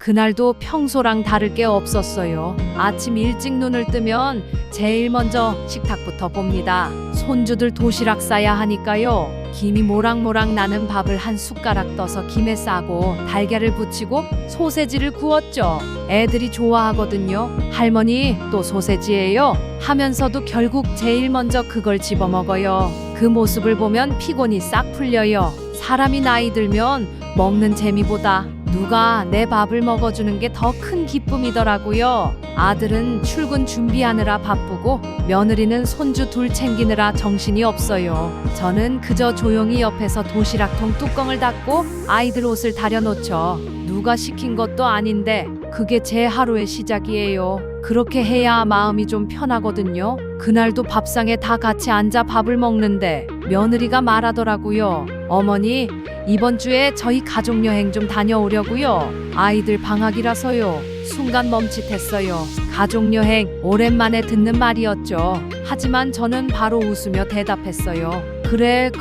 그날도 평소랑 다를 게 없었어요. 아침 일찍 눈을 뜨면 제일 먼저 식탁부터 봅니다. 손주들 도시락 싸야 하니까요. 김이 모락모락 나는 밥을 한 숟가락 떠서 김에 싸고 달걀을 부치고 소세지를 구웠죠. 애들이 좋아하거든요. 할머니 또 소세지예요 하면서도 결국 제일 먼저 그걸 집어먹어요. 그 모습을 보면 피곤이 싹 풀려요. 사람이 나이 들면 먹는 재미보다 누가 내 밥을 먹어주는 게 더 큰 기쁨이더라고요. 아들은 출근 준비하느라 바쁘고 며느리는 손주 둘 챙기느라 정신이 없어요. 저는 그저 조용히 옆에서 도시락통 뚜껑을 닫고 아이들 옷을 다려놓죠. 누가 시킨 것도 아닌데 그게 제 하루의 시작이에요. 그렇게 해야 마음이 좀 편하거든요. 그날도 밥상에 다 같이 앉아 밥을 먹는데 며느리가 말하더라고요. 어머니, 이번 주에 저희 가족여행 좀 다녀오려고요. 아이들 방학이라서요. 순간 멈칫했어요. 가족여행, 오랜만에 듣는 말이었죠. 하지만 저는 바로 웃으며 대답했어요. 그래,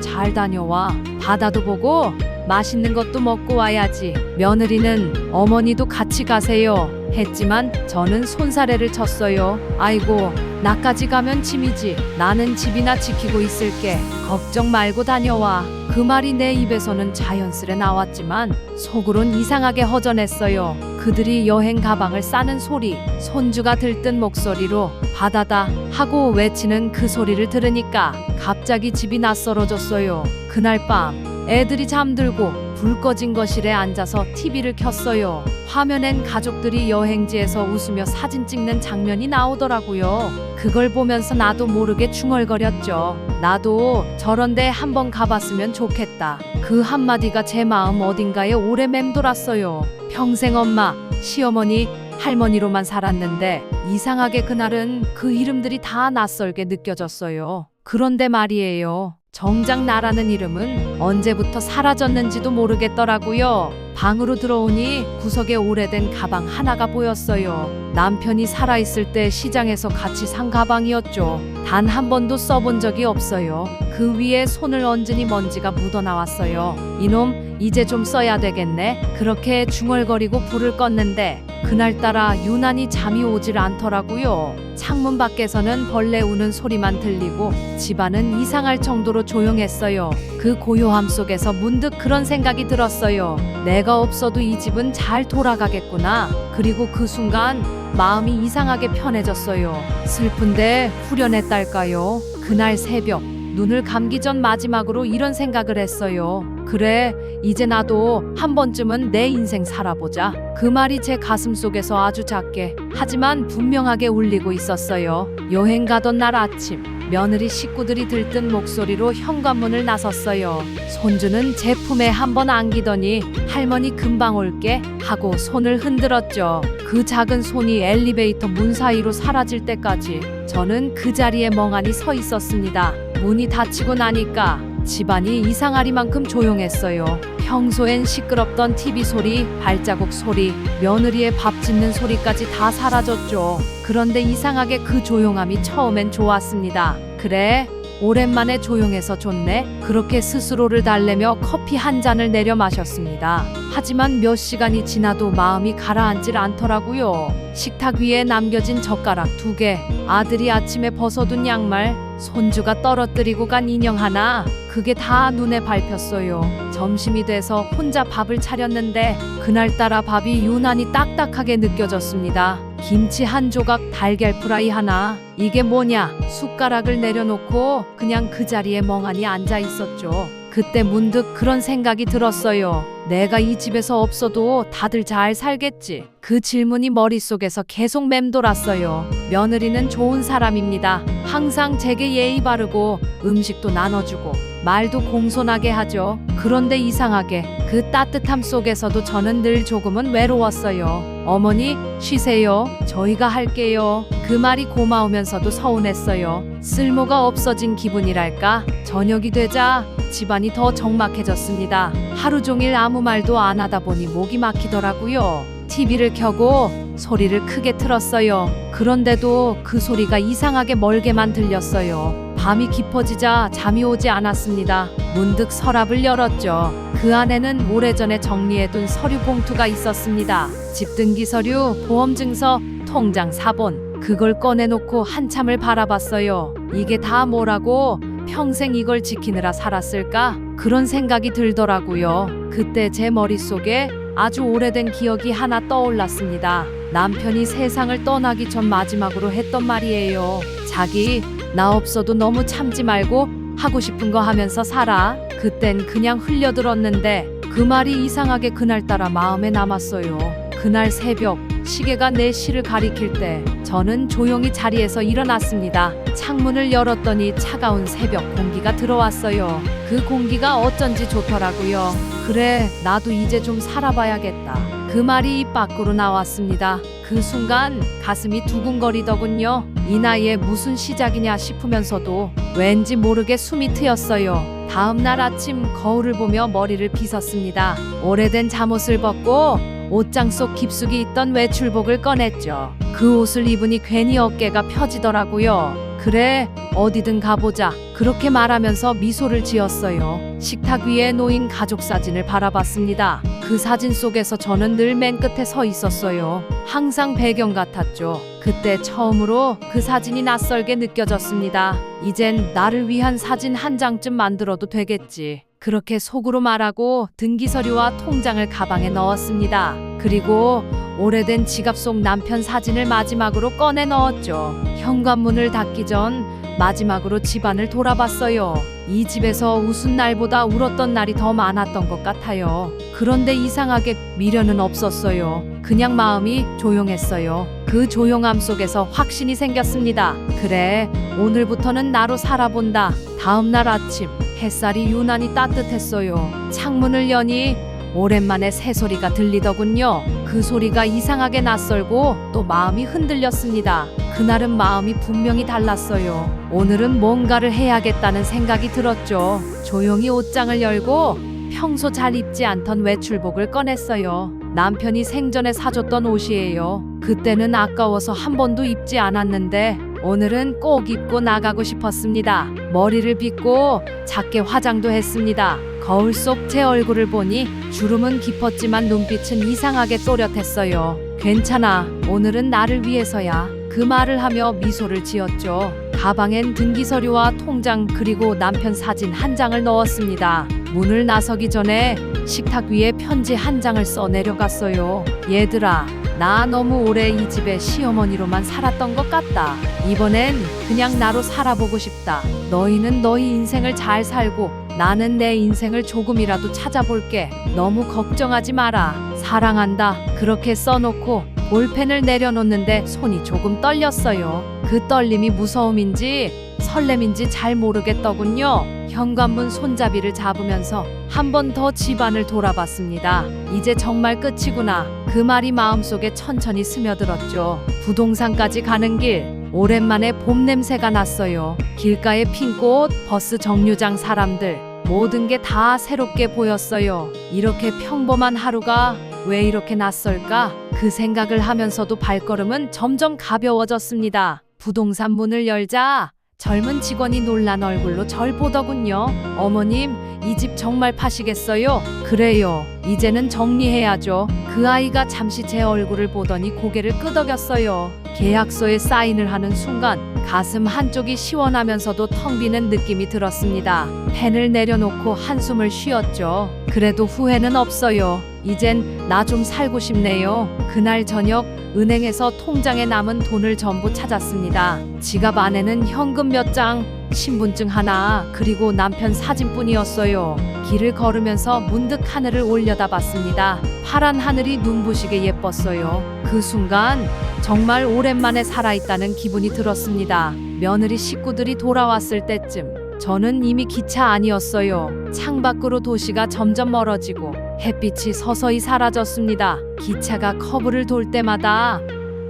잘 다녀와. 바다도 보고 맛있는 것도 먹고 와야지. 며느리는 어머니도 같이 가세요 했지만 저는 손사래를 쳤어요. 아이고, 나까지 가면 짐이지. 나는 집이나 지키고 있을게. 걱정 말고 다녀와. 그 말이 내 입에서는 자연스레 나왔지만 속으론 이상하게 허전했어요. 그들이 여행 가방을 싸는 소리, 손주가 들뜬 목소리로 바다다 하고 외치는 그 소리를 들으니까 갑자기 집이 낯설어졌어요. 그날 밤 애들이 잠들고 불 꺼진 거실에 앉아서 TV를 켰어요. 화면엔 가족들이 여행지에서 웃으며 사진 찍는 장면이 나오더라고요. 그걸 보면서 나도 모르게 중얼거렸죠. 나도 저런데 한번 가봤으면 좋겠다. 그 한마디가 제 마음 어딘가에 오래 맴돌았어요. 평생 엄마, 시어머니, 할머니로만 살았는데 이상하게 그날은 그 이름들이 다 낯설게 느껴졌어요. 그런데 말이에요. 정작 나라는 이름은 언제부터 사라졌는지도 모르겠더라고요. 방으로 들어오니 구석에 오래된 가방 하나가 보였어요. 남편이 살아있을 때 시장에서 같이 산 가방이었죠. 단 한 번도 써본 적이 없어요. 그 위에 손을 얹으니 먼지가 묻어나왔어요. 이놈, 이제 좀 써야 되겠네. 그렇게 중얼거리고 불을 껐는데 그날따라 유난히 잠이 오질 않더라고요. 창문 밖에서는 벌레 우는 소리만 들리고 집안은 이상할 정도로 조용했어요. 그 고요함 속에서 문득 그런 생각이 들었어요. 내가 없어도 이 집은 잘 돌아가겠구나. 그리고 그 순간 마음이 이상하게 편해졌어요. 슬픈데 후련했달까요? 그날 새벽 눈을 감기 전 마지막으로 이런 생각을 했어요. 그래, 이제 나도 한 번쯤은 내 인생 살아보자. 그 말이 제 가슴 속에서 아주 작게 하지만 분명하게 울리고 있었어요. 여행 가던 날 아침 며느리 식구들이 들뜬 목소리로 현관문을 나섰어요. 손주는 제 품에 한번 안기더니 할머니 금방 올게 하고 손을 흔들었죠. 그 작은 손이 엘리베이터 문 사이로 사라질 때까지 저는 그 자리에 멍하니 서 있었습니다. 문이 닫히고 나니까 집안이 이상하리만큼 조용했어요. 평소엔 시끄럽던 TV 소리, 발자국 소리, 며느리의 밥 짓는 소리까지 다 사라졌죠. 그런데 이상하게 그 조용함이 처음엔 좋았습니다. 그래, 오랜만에 조용해서 좋네. 그렇게 스스로를 달래며 커피 한 잔을 내려 마셨습니다. 하지만 몇 시간이 지나도 마음이 가라앉질 않더라고요. 식탁 위에 남겨진 젓가락 2개, 아들이 아침에 벗어둔 양말, 손주가 떨어뜨리고 간 인형 하나, 그게 다 눈에 밟혔어요. 점심이 돼서 혼자 밥을 차렸는데 그날따라 밥이 유난히 딱딱하게 느껴졌습니다. 김치 한 조각, 달걀 프라이 하나. 이게 뭐냐? 숟가락을 내려놓고 그냥 그 자리에 멍하니 앉아 있었죠. 그때 문득 그런 생각이 들었어요. 내가 이 집에서 없어도 다들 잘 살겠지. 그 질문이 머릿속에서 계속 맴돌았어요. 며느리는 좋은 사람입니다. 항상 제게 예의 바르고 음식도 나눠주고 말도 공손하게 하죠. 그런데 이상하게 그 따뜻함 속에서도 저는 늘 조금은 외로웠어요. 어머니, 쉬세요. 저희가 할게요. 그 말이 고마우면서도 서운했어요. 쓸모가 없어진 기분이랄까? 저녁이 되자 집안이 더 적막해졌습니다. 하루 종일 아무 말도 안 하다 보니 목이 막히더라고요. TV를 켜고 소리를 크게 틀었어요. 그런데도 그 소리가 이상하게 멀게만 들렸어요. 밤이 깊어지자 잠이 오지 않았습니다. 문득 서랍을 열었죠. 그 안에는 오래전에 정리해둔 서류 봉투가 있었습니다. 집등기 서류, 보험증서, 통장 사본. 그걸 꺼내놓고 한참을 바라봤어요. 이게 다 뭐라고? 평생 이걸 지키느라 살았을까? 그런 생각이 들더라고요. 그때 제 머릿속에 아주 오래된 기억이 하나 떠올랐습니다. 남편이 세상을 떠나기 전 마지막으로 했던 말이에요. 자기, 나 없어도 너무 참지 말고 하고 싶은 거 하면서 살아. 그땐 그냥 흘려들었는데 그 말이 이상하게 그날따라 마음에 남았어요. 그날 새벽 시계가 4시를 가리킬 때 저는 조용히 자리에서 일어났습니다. 창문을 열었더니 차가운 새벽 공기가 들어왔어요. 그 공기가 어쩐지 좋더라고요. 그래, 나도 이제 좀 살아봐야겠다. 그 말이 입 밖으로 나왔습니다. 그 순간 가슴이 두근거리더군요. 이 나이에 무슨 시작이냐 싶으면서도 왠지 모르게 숨이 트였어요. 다음 날 아침 거울을 보며 머리를 빗었습니다. 오래된 잠옷을 벗고 옷장 속 깊숙이 있던 외출복을 꺼냈죠. 그 옷을 입으니 괜히 어깨가 펴지더라고요. 그래, 어디든 가보자. 그렇게 말하면서 미소를 지었어요. 식탁 위에 놓인 가족 사진을 바라봤습니다. 그 사진 속에서 저는 늘 맨 끝에 서 있었어요. 항상 배경 같았죠. 그때 처음으로 그 사진이 낯설게 느껴졌습니다. 이젠 나를 위한 사진 한 장쯤 만들어도 되겠지. 그렇게 속으로 말하고 등기 서류와 통장을 가방에 넣었습니다. 그리고 오래된 지갑 속 남편 사진을 마지막으로 꺼내 넣었죠. 현관문을 닫기 전 마지막으로 집안을 돌아봤어요. 이 집에서 웃은 날보다 울었던 날이 더 많았던 것 같아요. 그런데 이상하게 미련은 없었어요. 그냥 마음이 조용했어요. 그 조용함 속에서 확신이 생겼습니다. 그래, 오늘부터는 나로 살아본다. 다음 날 아침 햇살이 유난히 따뜻했어요. 창문을 여니 오랜만에 새소리가 들리더군요. 그 소리가 이상하게 낯설고 또 마음이 흔들렸습니다. 그날은 마음이 분명히 달랐어요. 오늘은 뭔가를 해야겠다는 생각이 들었죠. 조용히 옷장을 열고 평소 잘 입지 않던 외출복을 꺼냈어요. 남편이 생전에 사줬던 옷이에요. 그때는 아까워서 한 번도 입지 않았는데 오늘은 꼭 입고 나가고 싶었습니다. 머리를 빗고 작게 화장도 했습니다. 거울 속 제 얼굴을 보니 주름은 깊었지만 눈빛은 이상하게 또렷했어요. 괜찮아, 오늘은 나를 위해서야. 그 말을 하며 미소를 지었죠. 가방엔 등기 서류와 통장 그리고 남편 사진 한 장을 넣었습니다. 문을 나서기 전에 식탁 위에 편지 한 장을 써 내려갔어요. 얘들아, 나 너무 오래 이 집에 시어머니로만 살았던 것 같다. 이번엔 그냥 나로 살아보고 싶다. 너희는 너희 인생을 잘 살고 나는 내 인생을 조금이라도 찾아볼게. 너무 걱정하지 마라. 사랑한다. 그렇게 써놓고 볼펜을 내려놓는데 손이 조금 떨렸어요. 그 떨림이 무서움인지 설렘인지 잘 모르겠더군요. 현관문 손잡이를 잡으면서 한 번 더 집안을 돌아봤습니다. 이제 정말 끝이구나. 그 말이 마음속에 천천히 스며들었죠. 부동산까지 가는 길, 오랜만에 봄 냄새가 났어요. 길가의 핀 꽃, 버스 정류장 사람들, 모든 게 다 새롭게 보였어요. 이렇게 평범한 하루가 왜 이렇게 낯설까? 그 생각을 하면서도 발걸음은 점점 가벼워졌습니다. 부동산 문을 열자 젊은 직원이 놀란 얼굴로 절 보더군요. 어머님, 이 집 정말 파시겠어요? 그래요. 이제는 정리해야죠. 그 아이가 잠시 제 얼굴을 보더니 고개를 끄덕였어요. 계약서에 사인을 하는 순간 가슴 한쪽이 시원하면서도 텅 비는 느낌이 들었습니다. 펜을 내려놓고 한숨을 쉬었죠. 그래도 후회는 없어요. 이젠 나 좀 살고 싶네요. 그날 저녁 은행에서 통장에 남은 돈을 전부 찾았습니다. 지갑 안에는 현금 몇 장, 신분증 하나, 그리고 남편 사진뿐이었어요. 길을 걸으면서 문득 하늘을 올려다봤습니다. 파란 하늘이 눈부시게 예뻤어요. 그 순간 정말 오랜만에 살아있다는 기분이 들었습니다. 며느리 식구들이 돌아왔을 때쯤 저는 이미 기차 안이었어요. 창밖으로 도시가 점점 멀어지고 햇빛이 서서히 사라졌습니다. 기차가 커브를 돌 때마다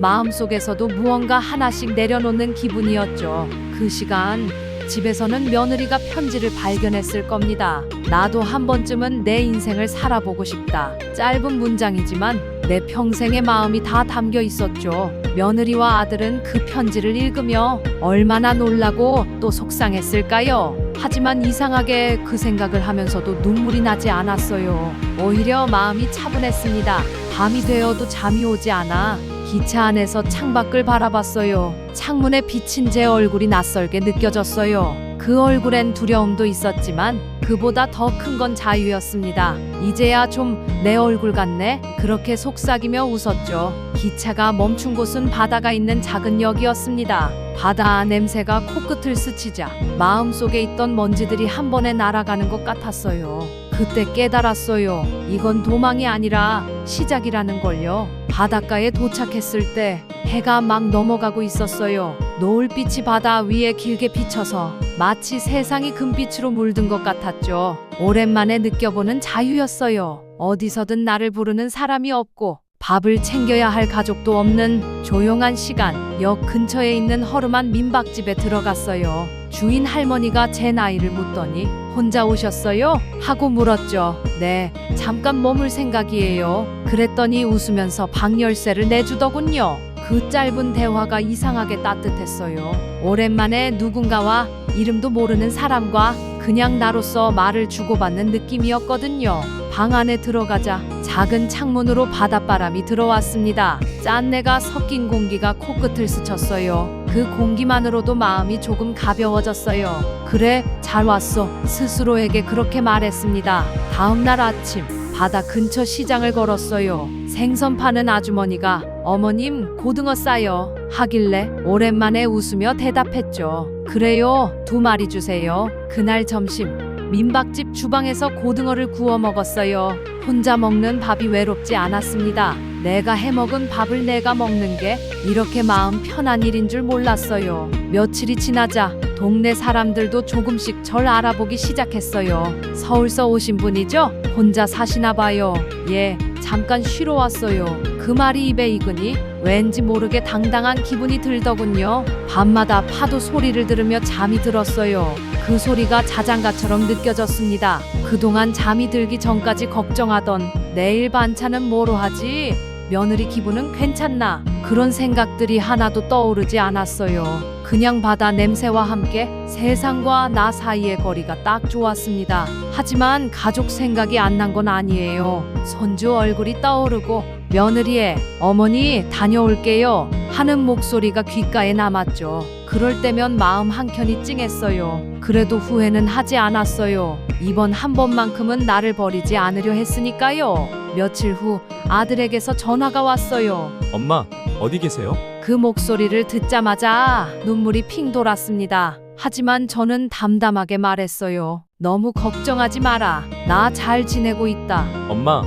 마음속에서도 무언가 하나씩 내려놓는 기분이었죠. 그 시간 집에서는 며느리가 편지를 발견했을 겁니다. 나도 한 번쯤은 내 인생을 살아보고 싶다. 짧은 문장이지만 내 평생의 마음이 다 담겨 있었죠. 며느리와 아들은 그 편지를 읽으며 얼마나 놀라고 또 속상했을까요? 하지만 이상하게 그 생각을 하면서도 눈물이 나지 않았어요. 오히려 마음이 차분했습니다. 밤이 되어도 잠이 오지 않아 기차 안에서 창밖을 바라봤어요. 창문에 비친 제 얼굴이 낯설게 느껴졌어요. 그 얼굴엔 두려움도 있었지만 그보다 더 큰 건 자유였습니다. 이제야 좀 내 얼굴 같네. 그렇게 속삭이며 웃었죠. 기차가 멈춘 곳은 바다가 있는 작은 역이었습니다. 바다 냄새가 코끝을 스치자 마음속에 있던 먼지들이 한 번에 날아가는 것 같았어요. 그때 깨달았어요. 이건 도망이 아니라 시작이라는 걸요. 바닷가에 도착했을 때 해가 막 넘어가고 있었어요. 노을빛이 바다 위에 길게 비쳐서 마치 세상이 금빛으로 물든 것 같았죠. 오랜만에 느껴보는 자유였어요. 어디서든 나를 부르는 사람이 없고 밥을 챙겨야 할 가족도 없는 조용한 시간. 역 근처에 있는 허름한 민박집에 들어갔어요. 주인 할머니가 제 나이를 묻더니 혼자 오셨어요? 하고 물었죠. 네, 잠깐 머물 생각이에요. 그랬더니 웃으면서 방 열쇠를 내주더군요. 그 짧은 대화가 이상하게 따뜻했어요. 오랜만에 누군가와 이름도 모르는 사람과 그냥 나로서 말을 주고받는 느낌이었거든요. 방 안에 들어가자 작은 창문으로 바닷바람이 들어왔습니다. 짠내가 섞인 공기가 코끝을 스쳤어요. 그 공기만으로도 마음이 조금 가벼워졌어요. 그래, 잘 왔어. 스스로에게 그렇게 말했습니다. 다음 날 아침 바다 근처 시장을 걸었어요. 생선 파는 아주머니가 어머님 고등어 싸요 하길래 오랜만에 웃으며 대답했죠. 그래요, 2마리 주세요. 그날 점심 민박집 주방에서 고등어를 구워 먹었어요. 혼자 먹는 밥이 외롭지 않았습니다. 내가 해먹은 밥을 내가 먹는 게 이렇게 마음 편한 일인 줄 몰랐어요. 며칠이 지나자 동네 사람들도 조금씩 절 알아보기 시작했어요. 서울서 오신 분이죠? 혼자 사시나 봐요. 예, 잠깐 쉬러 왔어요. 그 말이 입에 익으니 왠지 모르게 당당한 기분이 들더군요. 밤마다 파도 소리를 들으며 잠이 들었어요. 그 소리가 자장가처럼 느껴졌습니다. 그동안 잠이 들기 전까지 걱정하던 내일 반찬은 뭐로 하지? 며느리 기분은 괜찮나? 그런 생각들이 하나도 떠오르지 않았어요. 그냥 바다 냄새와 함께 세상과 나 사이의 거리가 딱 좋았습니다. 하지만 가족 생각이 안 난 건 아니에요. 손주 얼굴이 떠오르고 며느리의 어머니 다녀올게요 하는 목소리가 귓가에 남았죠. 그럴 때면 마음 한켠이 찡했어요. 그래도 후회는 하지 않았어요. 이번 한 번만큼은 나를 버리지 않으려 했으니까요. 며칠 후 아들에게서 전화가 왔어요. 엄마, 어디 계세요? 그 목소리를 듣자마자 눈물이 핑 돌았습니다. 하지만 저는 담담하게 말했어요. 너무 걱정하지 마라. 나 잘 지내고 있다. 엄마,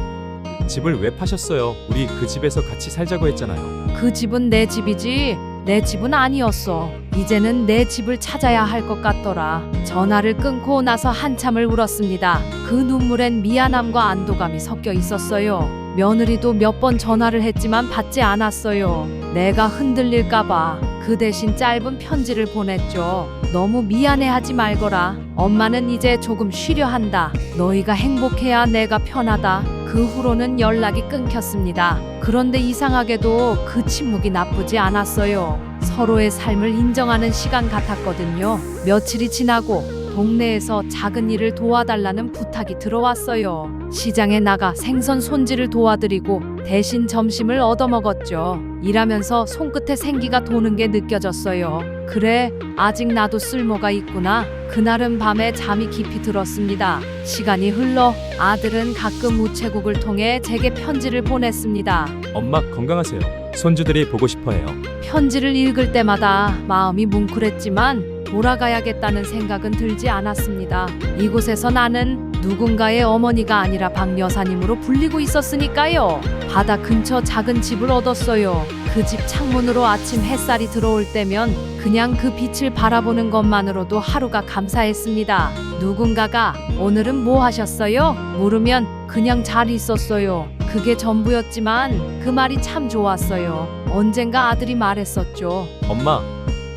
집을 왜 파셨어요? 우리 그 집에서 같이 살자고 했잖아요. 그 집은 내 집이지 내 집은 아니었어. 이제는 내 집을 찾아야 할 것 같더라. 전화를 끊고 나서 한참을 울었습니다. 그 눈물엔 미안함과 안도감이 섞여 있었어요. 며느리도 몇 번 전화를 했지만 받지 않았어요. 내가 흔들릴까봐. 그 대신 짧은 편지를 보냈죠. 너무 미안해하지 말거라. 엄마는 이제 조금 쉬려 한다. 너희가 행복해야 내가 편하다. 그 후로는 연락이 끊겼습니다. 그런데 이상하게도 그 침묵이 나쁘지 않았어요. 서로의 삶을 인정하는 시간 같았거든요. 며칠이 지나고 동네에서 작은 일을 도와달라는 부탁이 들어왔어요. 시장에 나가 생선 손질을 도와드리고 대신 점심을 얻어먹었죠. 일하면서 손끝에 생기가 도는 게 느껴졌어요. 그래, 아직 나도 쓸모가 있구나. 그날은 밤에 잠이 깊이 들었습니다. 시간이 흘러 아들은 가끔 우체국을 통해 제게 편지를 보냈습니다. 엄마, 건강하세요. 손주들이 보고 싶어해요. 편지를 읽을 때마다 마음이 뭉클했지만 돌아가야겠다는 생각은 들지 않았습니다. 이곳에서 나는 누군가의 어머니가 아니라 박 여사님으로 불리고 있었으니까요. 바다 근처 작은 집을 얻었어요. 그 집 창문으로 아침 햇살이 들어올 때면 그냥 그 빛을 바라보는 것만으로도 하루가 감사했습니다. 누군가가 오늘은 뭐 하셨어요? 물으면 그냥 잘 있었어요. 그게 전부였지만 그 말이 참 좋았어요. 언젠가 아들이 말했었죠. 엄마,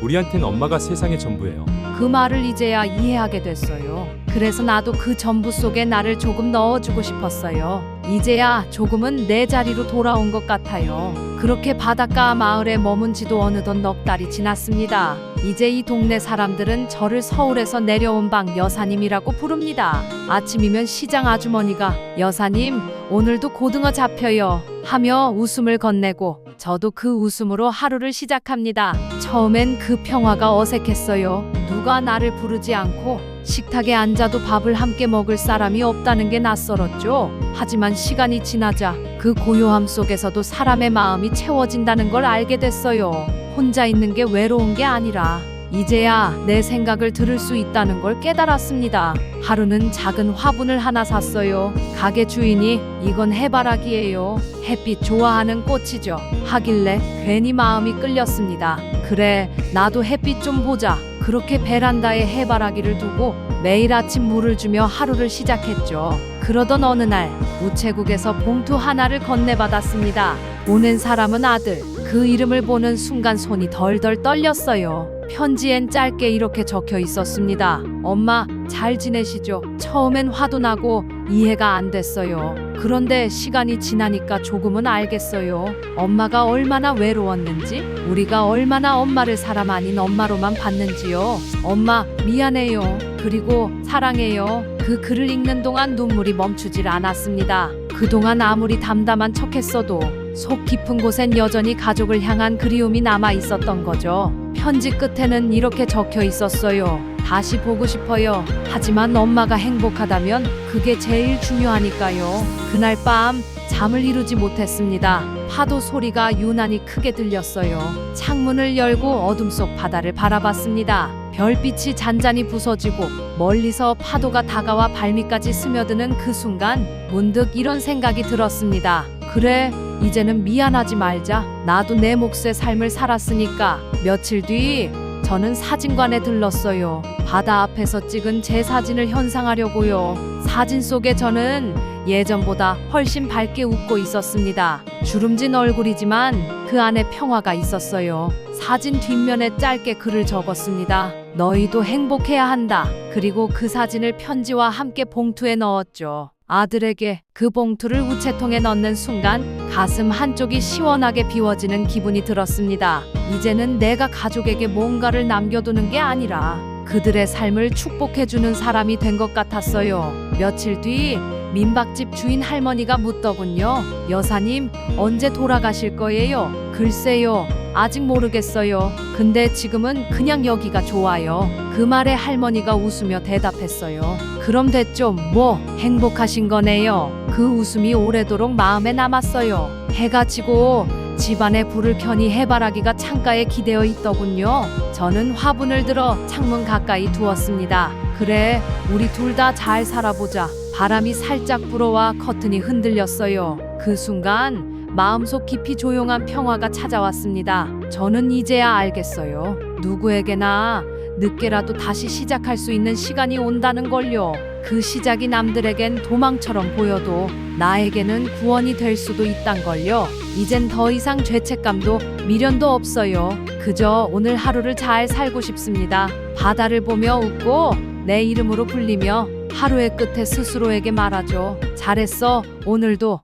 우리한텐 엄마가 세상의 전부예요. 그 말을 이제야 이해하게 됐어요. 그래서 나도 그 전부 속에 나를 조금 넣어주고 싶었어요. 이제야 조금은 내 자리로 돌아온 것 같아요. 그렇게 바닷가 마을에 머문 지도 어느덧 넉 달이 지났습니다. 이제 이 동네 사람들은 저를 서울에서 내려온 방 여사님이라고 부릅니다. 아침이면 시장 아주머니가 여사님 오늘도 고등어 잡혀요 하며 웃음을 건네고 저도 그 웃음으로 하루를 시작합니다. 처음엔 그 평화가 어색했어요. 누가 나를 부르지 않고 식탁에 앉아도 밥을 함께 먹을 사람이 없다는 게 낯설었죠. 하지만 시간이 지나자 그 고요함 속에서도 사람의 마음이 채워진다는 걸 알게 됐어요. 혼자 있는 게 외로운 게 아니라 이제야 내 생각을 들을 수 있다는 걸 깨달았습니다. 하루는 작은 화분을 하나 샀어요. 가게 주인이 이건 해바라기예요. 햇빛 좋아하는 꽃이죠. 하길래 괜히 마음이 끌렸습니다. 그래, 나도 햇빛 좀 보자. 그렇게 베란다에 해바라기를 두고 매일 아침 물을 주며 하루를 시작했죠. 그러던 어느 날 우체국에서 봉투 하나를 건네받았습니다. 보낸 사람은 아들. 그 이름을 보는 순간 손이 덜덜 떨렸어요. 편지엔 짧게 이렇게 적혀 있었습니다. 엄마, 잘 지내시죠? 처음엔 화도 나고 이해가 안 됐어요. 그런데 시간이 지나니까 조금은 알겠어요. 엄마가 얼마나 외로웠는지, 우리가 얼마나 엄마를 사람 아닌 엄마로만 봤는지요. 엄마, 미안해요. 그리고 사랑해요. 그 글을 읽는 동안 눈물이 멈추질 않았습니다. 그동안 아무리 담담한 척했어도 속 깊은 곳엔 여전히 가족을 향한 그리움이 남아 있었던 거죠. 편지 끝에는 이렇게 적혀 있었어요. 다시 보고 싶어요. 하지만 엄마가 행복하다면 그게 제일 중요하니까요. 그날 밤 잠을 이루지 못했습니다. 파도 소리가 유난히 크게 들렸어요. 창문을 열고 어둠 속 바다를 바라봤습니다. 별빛이 잔잔히 부서지고 멀리서 파도가 다가와 발밑까지 스며드는 그 순간 문득 이런 생각이 들었습니다. 그래, 이제는 미안하지 말자. 나도 내 몫의 삶을 살았으니까. 며칠 뒤 저는 사진관에 들렀어요. 바다 앞에서 찍은 제 사진을 현상하려고요. 사진 속에 저는 예전보다 훨씬 밝게 웃고 있었습니다. 주름진 얼굴이지만 그 안에 평화가 있었어요. 사진 뒷면에 짧게 글을 적었습니다. 너희도 행복해야 한다. 그리고 그 사진을 편지와 함께 봉투에 넣었죠. 아들에게 그 봉투를 우체통에 넣는 순간 가슴 한쪽이 시원하게 비워지는 기분이 들었습니다. 이제는 내가 가족에게 뭔가를 남겨두는 게 아니라 그들의 삶을 축복해주는 사람이 된 것 같았어요. 며칠 뒤 민박집 주인 할머니가 묻더군요. 여사님, 언제 돌아가실 거예요? 글쎄요, 아직 모르겠어요. 근데 지금은 그냥 여기가 좋아요. 그 말에 할머니가 웃으며 대답했어요. 그럼 됐죠. 뭐 행복하신 거네요. 그 웃음이 오래도록 마음에 남았어요. 해가 지고 집안에 불을 켜니 해바라기가 창가에 기대어 있더군요. 저는 화분을 들어 창문 가까이 두었습니다. 그래, 우리 둘 다 잘 살아보자. 바람이 살짝 불어와 커튼이 흔들렸어요. 그 순간 마음속 깊이 조용한 평화가 찾아왔습니다. 저는 이제야 알겠어요. 누구에게나 늦게라도 다시 시작할 수 있는 시간이 온다는 걸요. 그 시작이 남들에겐 도망처럼 보여도 나에게는 구원이 될 수도 있단 걸요. 이젠 더 이상 죄책감도 미련도 없어요. 그저 오늘 하루를 잘 살고 싶습니다. 바다를 보며 웃고 내 이름으로 불리며 하루의 끝에 스스로에게 말하죠. 잘했어, 오늘도.